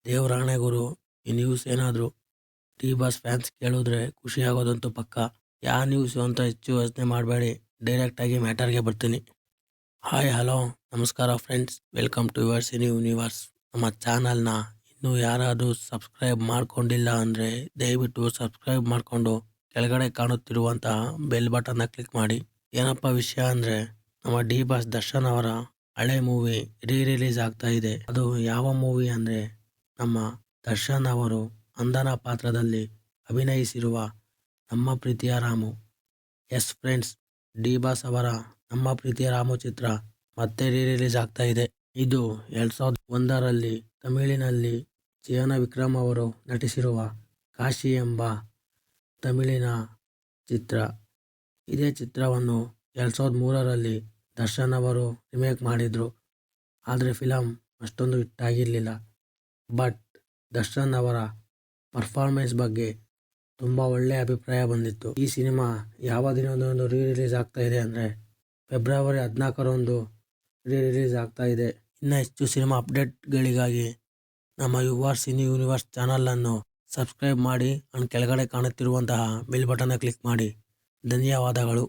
ದೇವರಾಣೆ ಗುರು, ಈ ನ್ಯೂಸ್ ಏನಾದರೂ D boss fans ಕೇಳಿದ್ರೆ ಖುಷಿ ಆಗೋದಂತೂ ಪಕ್ಕ. ಯಾವ ನ್ಯೂಸು ಅಂತ ಹೆಚ್ಚು ಯೋಚನೆ ಮಾಡಬೇಡಿ, ಡೈರೆಕ್ಟಾಗಿ ಮ್ಯಾಟರ್ಗೆ ಬರ್ತೀನಿ. ಹಾಯ್ ಹಲೋ ನಮಸ್ಕಾರ friends, welcome to your cine universe. ನಮ್ಮ ಚಾನಲ್ನ ಇನ್ನೂ ಯಾರಾದರೂ ಸಬ್ಸ್ಕ್ರೈಬ್ ಮಾಡ್ಕೊಂಡಿಲ್ಲ ಅಂದರೆ ದಯವಿಟ್ಟು ಸಬ್ಸ್ಕ್ರೈಬ್ ಮಾಡಿಕೊಂಡು ಕೆಳಗಡೆ ಕಾಣುತ್ತಿರುವಂತಹ ಬೆಲ್ ಬಟನ್ನ ಕ್ಲಿಕ್ ಮಾಡಿ. ಏನಪ್ಪ ವಿಷಯ ಅಂದರೆ, ನಮ್ಮ ಡಿ ಬಾಸ್ ದರ್ಶನ್ ಅವರ ಹಳೆ ಮೂವಿ ರಿಲೀಸ್ ಆಗ್ತಾ ಇದೆ. ಅದು ಯಾವ ಮೂವಿ ಅಂದರೆ, ನಮ್ಮ ದರ್ಶನ್ ಅವರು ಅಂದನ ಪಾತ್ರದಲ್ಲಿ ಅಭಿನಯಿಸಿರುವ ನಮ್ಮ ಪ್ರೀತಿಯ Ramu. S friends, D boss ಅವರ ನಮ್ಮ ಪ್ರೀತಿಯ ರಾಮು ಚಿತ್ರ ಮತ್ತೆ ರಿಲೀಸ್ ಆಗ್ತಾ ಇದೆ. ಇದು 2001ರಲ್ಲಿ ತಮಿಳಿನಲ್ಲಿ ಜಯನ ವಿಕ್ರಮ್ ಅವರು ನಟಿಸಿರುವ ಕಾಶಿ ಎಂಬ ತಮಿಳಿನ ಚಿತ್ರ. ಇದೇ ಚಿತ್ರವನ್ನು 2003ರಲ್ಲಿ ದರ್ಶನ್ ಅವರು ರಿಮೇಕ್ ಮಾಡಿದ್ರು. ಆದರೆ ಫಿಲಮ್ ಅಷ್ಟೊಂದು ಹಿಟ್ ಆಗಿರಲಿಲ್ಲ. ಬಟ್ ದರ್ಶನ್ ಅವರ ಪರ್ಫಾರ್ಮೆನ್ಸ್ ಬಗ್ಗೆ ತುಂಬ ಒಳ್ಳೆಯ ಅಭಿಪ್ರಾಯ ಬಂದಿತ್ತು. ಈ ಸಿನಿಮಾ ಯಾವ ದಿನದಂದು ರಿಲೀಸ್ ಆಗ್ತಾ ಇದೆ ಅಂದರೆ, ಫೆಬ್ರವರಿ 14ರಂದು ರಿಲೀಸ್ ಆಗ್ತಾ ಇದೆ. ಇನ್ನು ಹೆಚ್ಚು ಸಿನಿಮಾ ಅಪ್ಡೇಟ್ಗಳಿಗಾಗಿ ನಮ್ಮ ಯುವರ್ ಸಿನಿ ಯೂನಿವರ್ಸ್ ಚಾನಲನ್ನು ಸಬ್ಸ್ಕ್ರೈಬ್ ಮಾಡಿ ಅಂಡ್ ಕೆಳಗಡೆ ಕಾಣುತ್ತಿರುವಂತಹ ಬೆಲ್ ಬಟನ್ನ ಕ್ಲಿಕ್ ಮಾಡಿ. ಧನ್ಯವಾದಗಳು.